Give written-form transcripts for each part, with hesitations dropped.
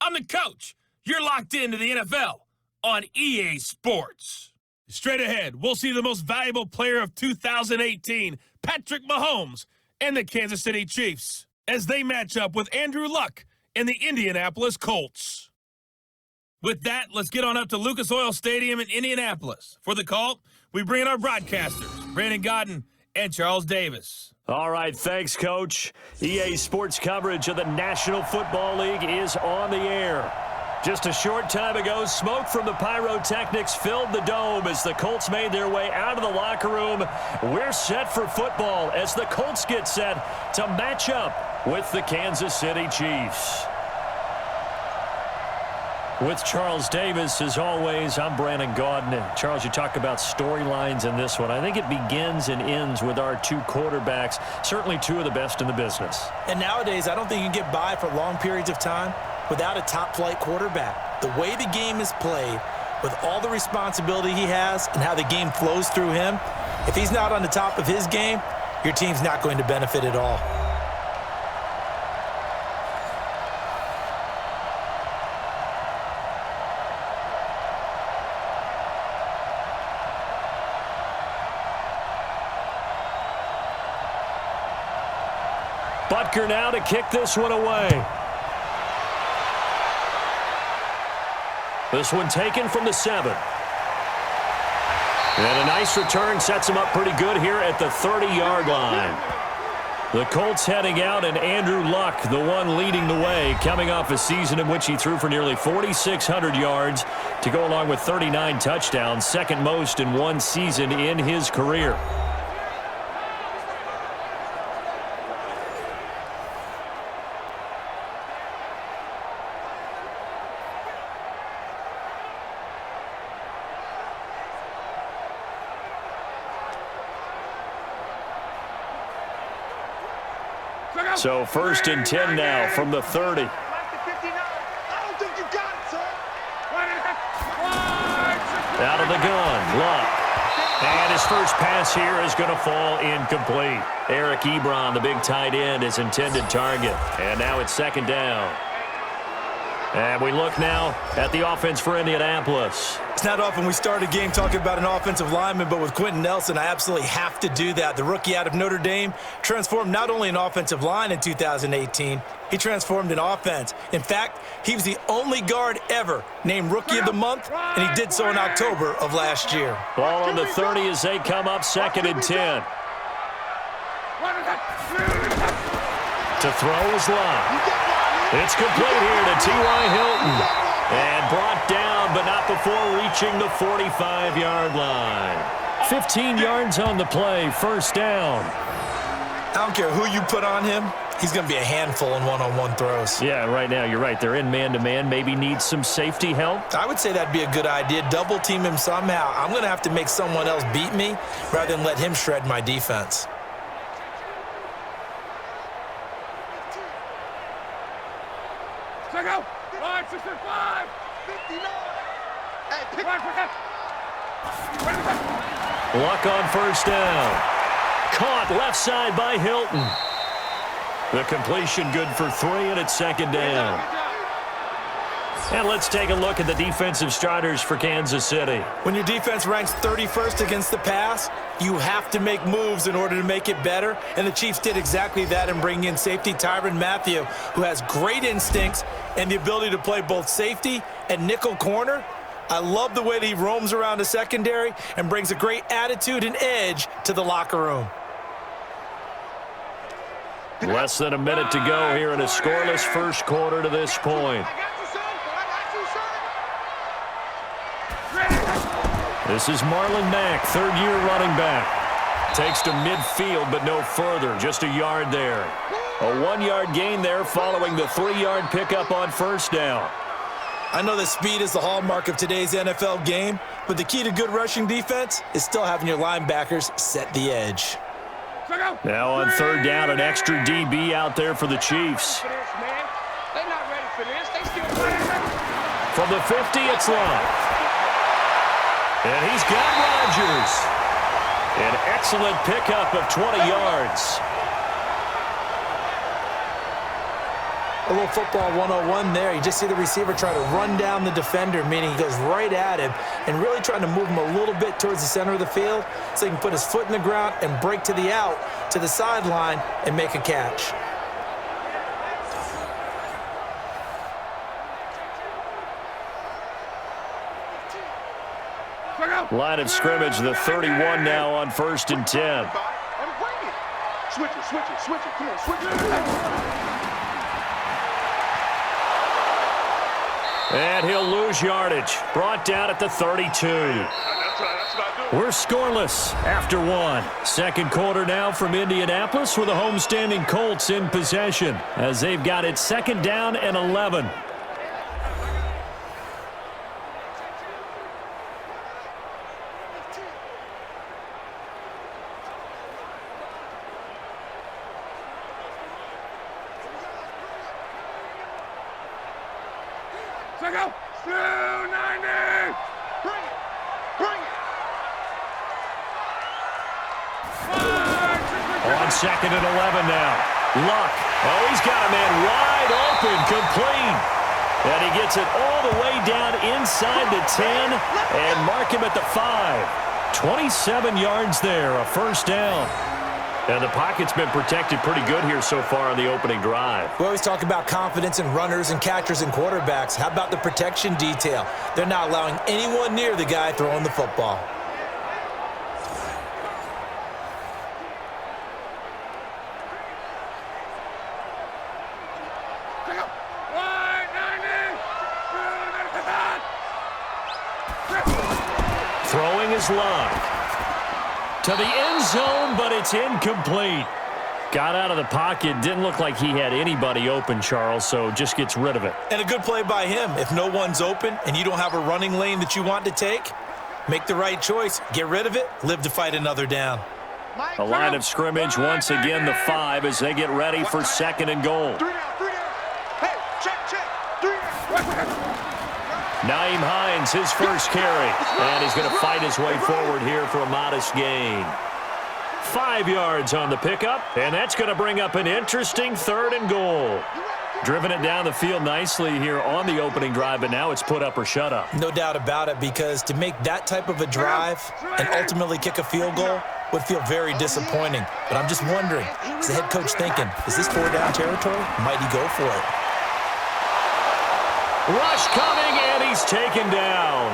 I'm the coach. You're locked into the NFL on EA Sports. Straight ahead, we'll see the most valuable player of 2018, Patrick Mahomes, and the Kansas City Chiefs, as they match up with Andrew Luck and the Indianapolis Colts. With that, let's get on up to Lucas Oil Stadium in Indianapolis. For the call, we bring in our broadcasters, Brandon Godden and Charles Davis. All right, thanks, Coach. EA Sports coverage of the National Football League is on the air. Just a short time ago, smoke from the pyrotechnics filled the dome as the Colts made their way out of the locker room. We're set for football as the Colts get set to match up with the Kansas City Chiefs. With Charles Davis, as always, I'm Brandon Godden. And Charles, you talk about storylines in this one. I think it begins and ends with our two quarterbacks, certainly two of the best in the business. And nowadays, I don't think you can get by for long periods of time without a top-flight quarterback. The way the game is played, with all the responsibility he has and how the game flows through him, if he's not on the top of his game, your team's not going to benefit at all. Butker now to kick this one away. This one taken from the 7. And a nice return sets him up pretty good here at the 30-yard line. The Colts heading out, and Andrew Luck, the one leading the way, coming off a season in which he threw for nearly 4,600 yards to go along with 39 touchdowns, second most in one season in his career. So 1st and 10 now from the 30. Out of the gun, Luck. And his first pass here is going to fall incomplete. Eric Ebron, the big tight end, is intended target. And now it's 2nd down. And we look now at the offense for Indianapolis. It's not often we start a game talking about an offensive lineman, but with Quentin Nelson, I absolutely have to do that. The rookie out of Notre Dame transformed not only an offensive line in 2018, he transformed an offense. In fact, he was the only guard ever named Rookie of the Month, and he did so in October of last year. Ball on the 30 as they come up 2nd and 10. To throw is Luck. It's complete here to T.Y. Hilton. And brought down, but not before reaching the 45-yard line. 15 yards on the play, 1st down. I don't care who you put on him. He's going to be a handful in one-on-one throws. Yeah, right now, you're right. They're in man-to-man. Maybe needs some safety help. I would say that'd be a good idea. Double team him somehow. I'm going to have to make someone else beat me rather than let him shred my defense. Go! 5, 6, 5, 59. Hey, pick Luck on 1st down. Caught left side by Hilton. The completion good for 3, and it's 2nd down. And let's take a look at the defensive starters for Kansas City. When your defense ranks 31st against the pass, you have to make moves in order to make it better, and the Chiefs did exactly that in bringing in safety Tyrann Mathieu, who has great instincts and the ability to play both safety and nickel corner. I love the way that he roams around the secondary and brings a great attitude and edge to the locker room. Less than a minute to go here in a scoreless first quarter to this point. This is Marlon Mack, 3rd-year running back. Takes to midfield, but no further, just a yard there. A 1-yard gain there following the 3-yard pickup on 1st down. I know that speed is the hallmark of today's NFL game, but the key to good rushing defense is still having your linebackers set the edge. Now on 3rd down, an extra DB out there for the Chiefs. From the 50, it's Luck. And he's got Rodgers. An excellent pickup of 20 yards. A little football 101 there. You just see the receiver try to run down the defender, meaning he goes right at him and really trying to move him a little bit towards the center of the field so he can put his foot in the ground and break to the out, to the sideline, and make a catch. Line of scrimmage, the 31 now on 1st and 10. Switch it. Come on, switch it. And he'll lose yardage. Brought down at the 32. We're scoreless after one. Second quarter now from Indianapolis with the homestanding Colts in possession as they've got it 2nd down and 11. Go. 290. Bring it. On 2nd and 11 now. Luck. Oh, he's got a man wide open, complete. And he gets it all the way down inside the 10 and mark him at the 5. 27 yards there, a 1st down. And the pocket's been protected pretty good here so far on the opening drive. We always talk about confidence in runners and catchers and quarterbacks. How about the protection detail? They're not allowing anyone near the guy throwing the football. Throwing his Luck. To the end zone, but it's incomplete. Got out of the pocket. Didn't look like he had anybody open, Charles, so just gets rid of it. And a good play by him. If no one's open and you don't have a running lane that you want to take, make the right choice. Get rid of it. Live to fight another down. A line of scrimmage, once again the 5 as they get ready for 2nd and goal. 3 down. Hey, check. 3 down. Nyheim Hines, his first carry, and he's going to fight his way forward here for a modest gain. 5 yards on the pickup, and that's going to bring up an interesting 3rd and goal. Driven it down the field nicely here on the opening drive, but now it's put up or shut up. No doubt about it, because to make that type of a drive and ultimately kick a field goal would feel very disappointing. But I'm just wondering, is the head coach thinking, is this 4-down territory? Might he go for it? Rush coming, and he's taken down.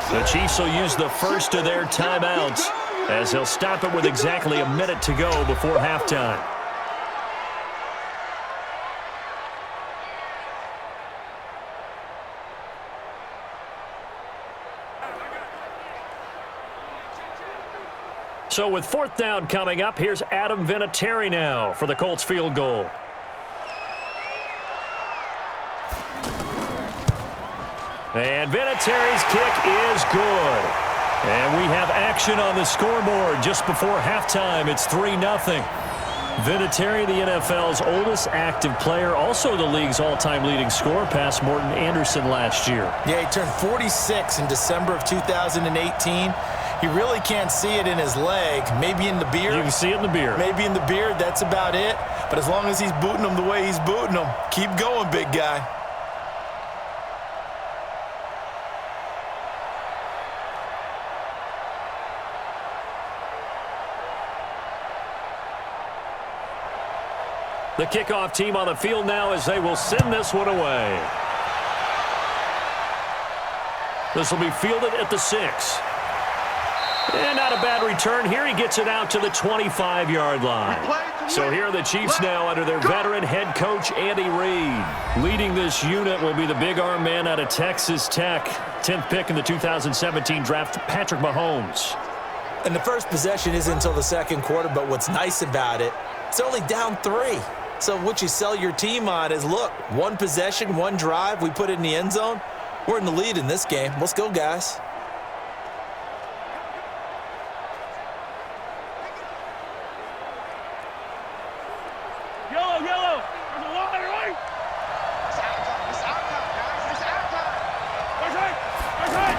The Chiefs will use the first of their timeouts as they'll stop it with exactly a minute to go before halftime. So with 4th down coming up, here's Adam Vinatieri now for the Colts field goal. And Vinatieri's kick is good. And we have action on the scoreboard just before halftime. It's 3-0. Vinatieri, the NFL's oldest active player, also the league's all-time leading scorer, past Morton Anderson last year. Yeah, he turned 46 in December of 2018. He really can't see it in his leg, maybe in the beard. You can see it in the beard. Maybe in the beard, that's about it. But as long as he's booting him the way he's booting him, keep going, big guy. The kickoff team on the field now as they will send this one away. This will be fielded at the 6. And not a bad return here. He gets it out to the 25-yard line. So here are the Chiefs now under their veteran head coach, Andy Reid. Leading this unit will be the big arm man out of Texas Tech. 10th pick in the 2017 draft, Patrick Mahomes. And the first possession isn't until the 2nd quarter, but what's nice about it, it's only down 3. So what you sell your team on is, look, 1 possession, 1 drive, we put it in the end zone. We're in the lead in this game. Let's go, guys. Yellow. There's a line, right? It's out time, guys. It's out time.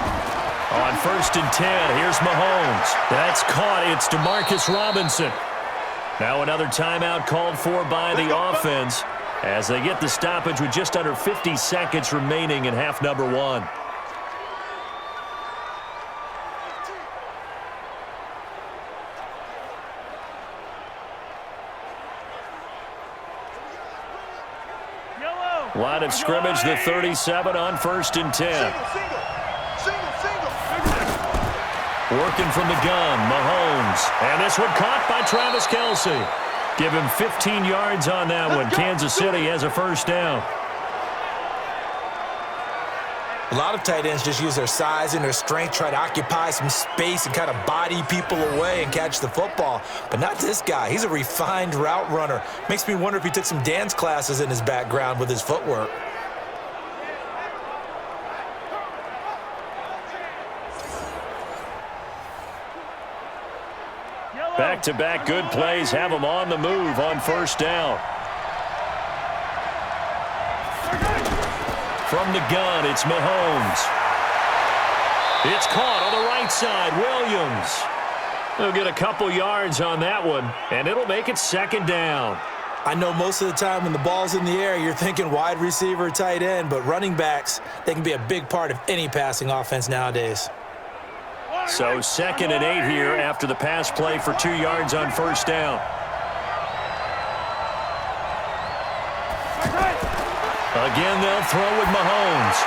On 1st and 10, here's Mahomes. That's caught. It's DeMarcus Robinson. Now another timeout called for by the offense. as they get the stoppage with just under 50 seconds remaining in half number one. Line of scrimmage, the 37 on 1st and 10. Working from the gun, Mahomes. And this one caught by Travis Kelce. Give him 15 yards on that one. Kansas City has a first down. A lot of tight ends just use their size and their strength, try to occupy some space and kind of body people away and catch the football. But not this guy. He's a refined route runner. Makes me wonder if he took some dance classes in his background with his footwork. Back-to-back good plays have him on the move on first down. From the gun, it's Mahomes. It's caught on the right side, Williams. He'll get a couple yards on that one, and it'll make it second down. I know most of the time when the ball's in the air, you're thinking wide receiver, tight end, but running backs, they can be a big part of any passing offense nowadays. So 2nd and 8 here after the pass play for 2 yards on first down. Again, they'll throw with Mahomes.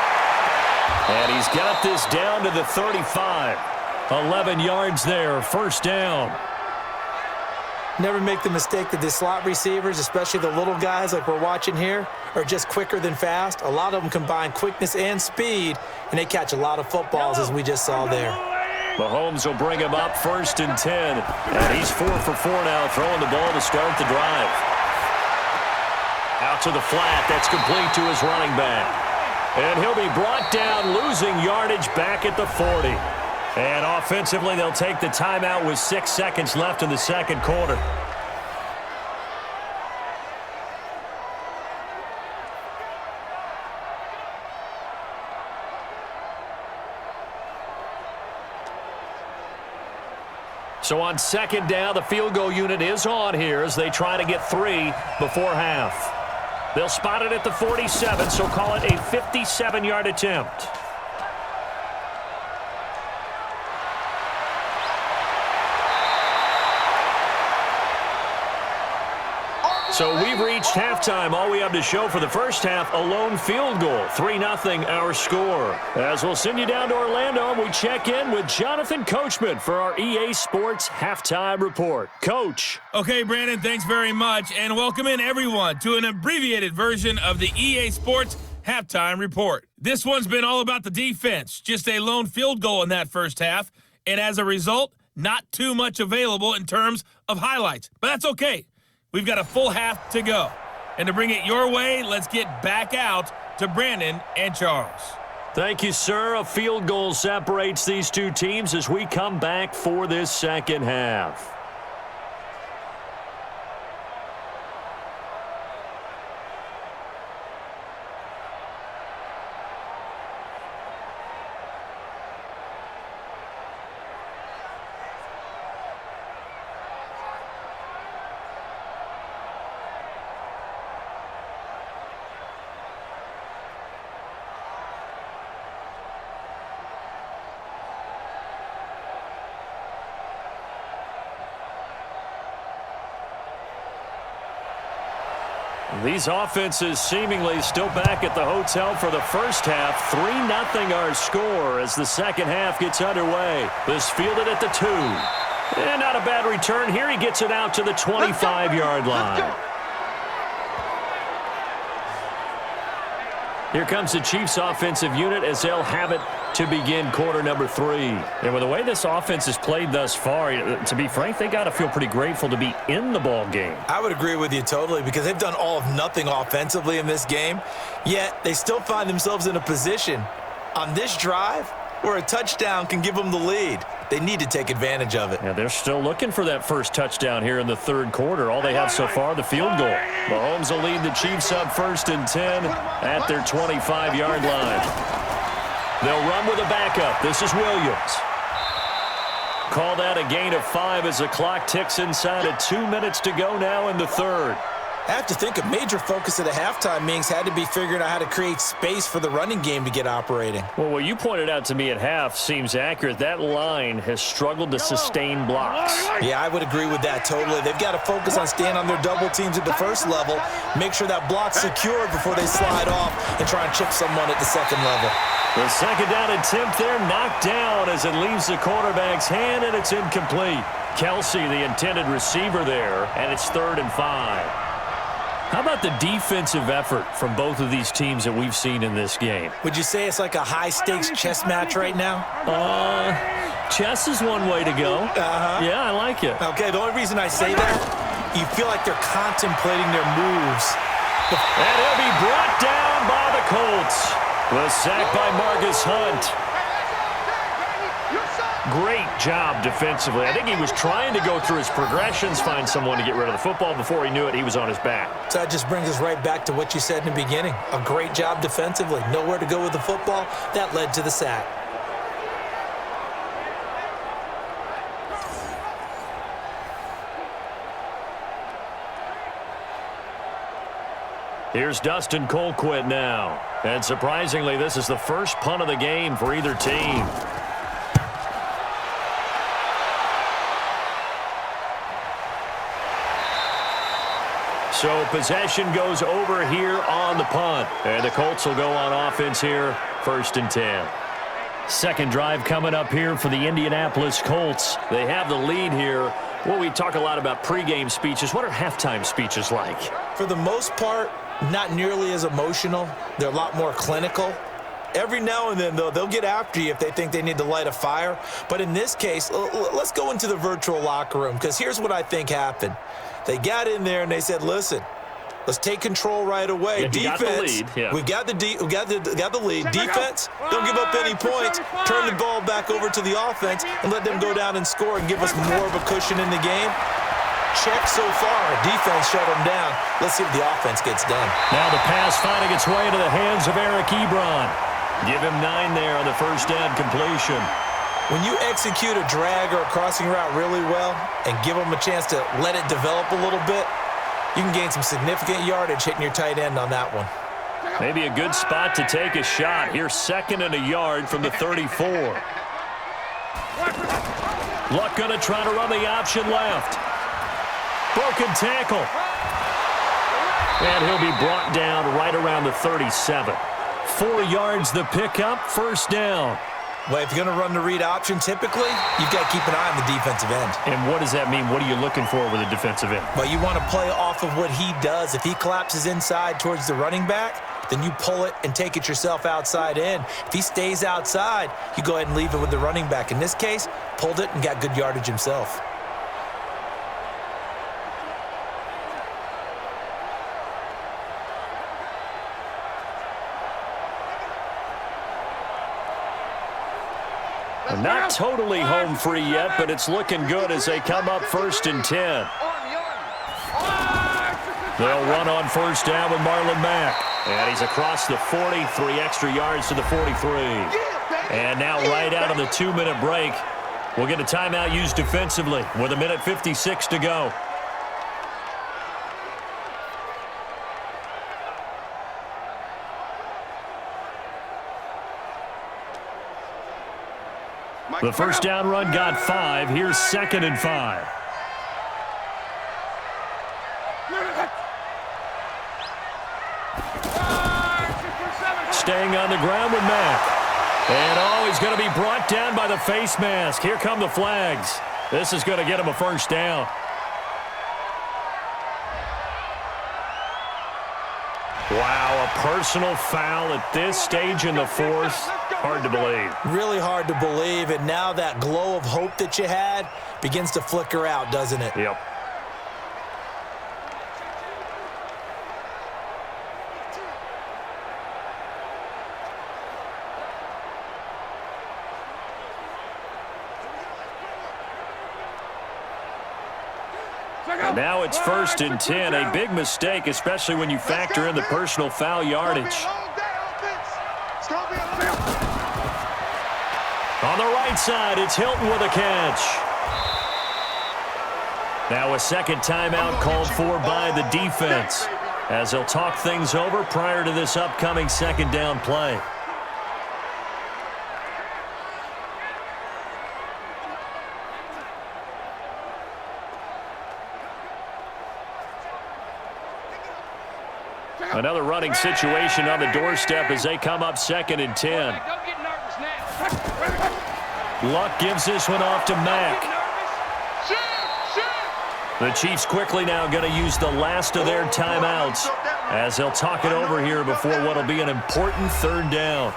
And he's got this down to the 35. 11 yards there, first down. Never make the mistake that the slot receivers, especially the little guys like we're watching here, are just quicker than fast. A lot of them combine quickness and speed, and they catch a lot of footballs, as we just saw there. Mahomes will bring him up 1st and 10. And he's 4 for 4 now, throwing the ball to start the drive. Out to the flat. That's complete to his running back. And he'll be brought down, losing yardage back at the 40. And offensively, they'll take the timeout with 6 seconds left in the second quarter. So on second down, the field goal unit is on here as they try to get 3 before half. They'll spot it at the 47, so call it a 57-yard attempt. So we've reached halftime. All we have to show for the first half, a lone field goal. 3-0 our score. As we'll send you down to Orlando, and we check in with Jonathan Coachman for our EA Sports Halftime Report. Coach. Okay, Brandon, thanks very much. And welcome in, everyone, to an abbreviated version of the EA Sports Halftime Report. This one's been all about the defense. Just a lone field goal in that first half. And as a result, not too much available in terms of highlights. But that's okay. We've got a full half to go. And to bring it your way, let's get back out to Brandon and Charles. Thank you, sir. A field goal separates these two teams as we come back for this second half. These offenses seemingly still back at the hotel for the first half. 3-0 our score as the second half gets underway. This fielded at the 2. And not a bad return here. He gets it out to the 25-yard line. Here comes the Chiefs offensive unit as they'll have it to begin quarter number 3. And with the way this offense has played thus far, to be frank, they got to feel pretty grateful to be in the ball game. I would agree with you totally because they've done all of nothing offensively in this game, yet they still find themselves in a position on this drive where a touchdown can give them the lead. They need to take advantage of it. Yeah, they're still looking for that first touchdown here in the third quarter. All they have so far, the field goal. Mahomes will lead the Chiefs up 1st and 10 at their 25-yard line. They'll run with a backup. This is Williams. Call that a gain of 5 as the clock ticks inside of 2 minutes to go now in the third. I have to think a major focus of the halftime meetings had to be figuring out how to create space for the running game to get operating. Well, what you pointed out to me at half seems accurate. That line has struggled to sustain blocks. Yeah, I would agree with that totally. They've got to focus on staying on their double teams at the first level, make sure that block's secured before they slide off and try and chip someone at the second level. The second down attempt there knocked down as it leaves the quarterback's hand, and it's incomplete. Kelsey, the intended receiver there, and it's 3rd and 5. How about the defensive effort from both of these teams that we've seen in this game? Would you say it's like a high-stakes chess match right now? Chess is one way to go. Yeah, I like it. Okay, the only reason I say that, you feel like they're contemplating their moves. And he'll be brought down by the Colts. The sack by Marcus Hunt. Great job defensively. I think he was trying to go through his progressions, find someone to get rid of the football. Before he knew it, he was on his back. So that just brings us right back to what you said in the beginning. A great job defensively. Nowhere to go with the football. That led to the sack. Here's Dustin Colquitt now. And surprisingly, this is the first punt of the game for either team. So possession goes over here on the punt. And the Colts will go on offense here, 1st and 10. Second drive coming up here for the Indianapolis Colts. They have the lead here. Well, we talk a lot about pregame speeches. What are halftime speeches like? For the most part, not nearly as emotional. They're a lot more clinical. Every now and then, though, they'll get after you if they think they need to light a fire. But in this case, let's go into the virtual locker room, because here's what I think happened. They got in there and they said, listen, let's take control right away. Yeah, defense, we got the lead. Defense, don't give up any points. Turn the ball back over to the offense and let them go down and score and give us more of a cushion in the game. Check so far. Defense shut them down. Let's see if the offense gets done. Now the pass finding its way into the hands of Eric Ebron. Give him 9 there on the first down completion. When you execute a drag or a crossing route really well and give them a chance to let it develop a little bit, you can gain some significant yardage hitting your tight end on that one. Maybe a good spot to take a shot. Here's 2nd and a yard from the 34. Luck going to try to run the option left. Broken tackle. And he'll be brought down right around the 37. 4 yards the pickup, 1st down. Well, if you're going to run the read option, typically, you've got to keep an eye on the defensive end. And what does that mean? What are you looking for with a defensive end? Well, you want to play off of what he does. If he collapses inside towards the running back, then you pull it and take it yourself outside in. If he stays outside, you go ahead and leave it with the running back. In this case, pulled it and got good yardage himself. Not totally home free yet, but it's looking good as they come up 1st and 10. They'll run on 1st down with Marlon Mack. And he's across the 40, 3 extra yards to the 43. And now right out of the 2-minute break, we'll get a timeout used defensively with 1:56 to go. The first down run got 5. Here's 2nd and 5. Staying on the ground with Mack. And he's going to be brought down by the face mask. Here come the flags. This is going to get him a 1st down. Wow, a personal foul at this stage in the 4th. Hard to believe. Really hard to believe, and now that glow of hope that you had begins to flicker out, doesn't it? Yep. Now it's 1st and 10. A big mistake, especially when you factor in the personal foul yardage. On the right side, it's Hilton with a catch. Now a second timeout called for by the defense as they'll talk things over prior to this upcoming second down play. Another running situation on the doorstep as they come up 2nd and 10. Luck gives this one off to Mack. The Chiefs quickly now going to use the last of their timeouts as they'll talk it over here before what will be an important third down.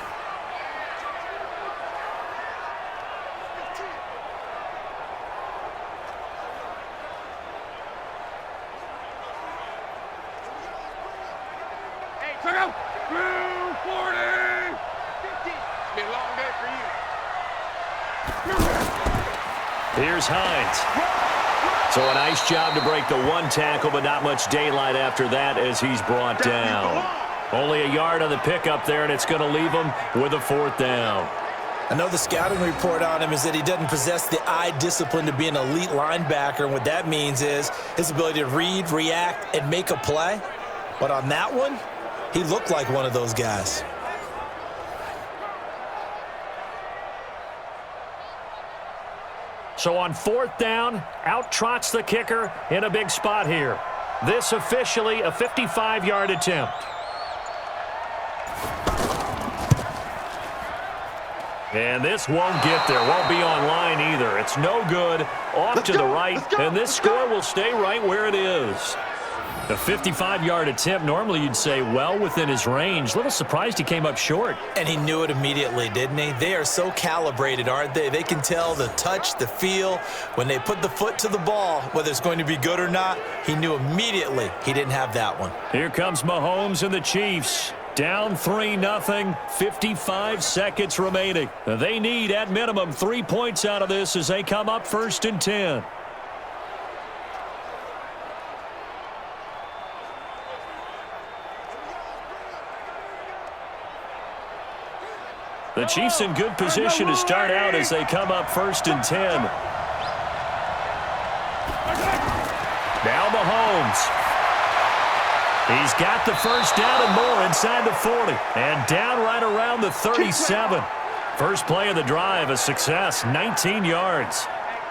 Here's Hines. So a nice job to break the one tackle, but not much daylight after that as he's brought down. Only a yard on the pickup there, and it's going to leave him with a 4th down. I know the scouting report on him is that he doesn't possess the eye discipline to be an elite linebacker, and what that means is his ability to read, react, and make a play. But on that one, he looked like one of those guys. So on 4th down, out trots the kicker in a big spot here. This officially a 55-yard attempt. And this won't get there, won't be online either. It's no good, off to the right, and this score will stay right where it is. A 55-yard attempt, normally you'd say well within his range. Little surprised he came up short. And he knew it immediately, didn't he? They are so calibrated, aren't they? They can tell the touch, the feel. When they put the foot to the ball, whether it's going to be good or not, he knew immediately he didn't have that one. Here comes Mahomes and the Chiefs. Down 3-0, 55 seconds remaining. They need, at minimum, 3 points out of this as they come up 1st and 10. The Chiefs in good position to start out as they come up 1st and 10. Now Mahomes. He's got the first down and more inside the 40. And down right around the 37. First play of the drive, a success, 19 yards.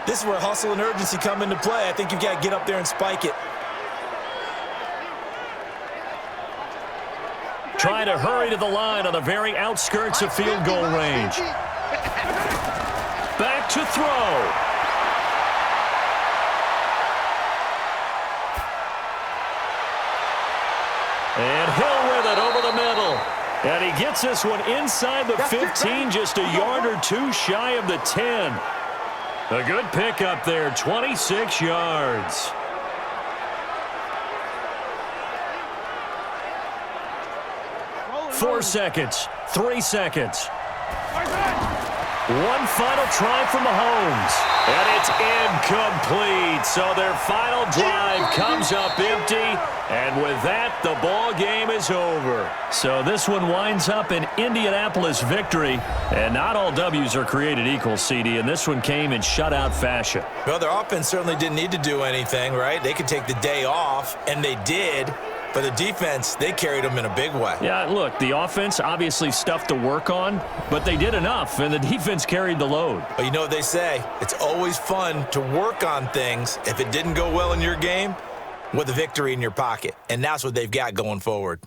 This is where hustle and urgency come into play. I think you've got to get up there and spike it. Trying to hurry to the line on the very outskirts of field goal range. Back to throw. And Hill with it over the middle. And he gets this one inside the 15, just a yard or two shy of the 10. A good pickup there, 26 yards. 4 seconds, 3 seconds. One final try from Mahomes, and it's incomplete. So their final drive comes up empty, and with that, the ball game is over. So this one winds up an Indianapolis victory, and not all W's are created equal, CD, and this one came in shutout fashion. Well, their offense certainly didn't need to do anything, right? They could take the day off, and they did. But the defense, they carried them in a big way. Yeah, look, the offense obviously stuff to work on, but they did enough, and the defense carried the load. But you know what they say? It's always fun to work on things if it didn't go well in your game with a victory in your pocket. And that's what they've got going forward.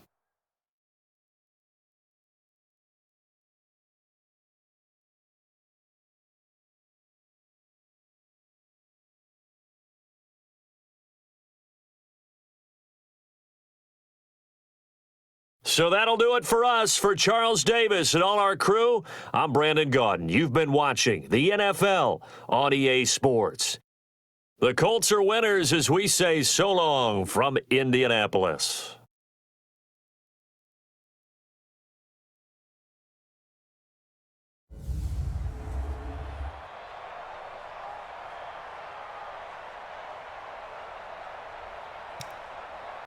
So that'll do it for us. For Charles Davis and all our crew, I'm Brandon Gaudin. You've been watching the NFL on EA Sports. The Colts are winners as we say so long from Indianapolis.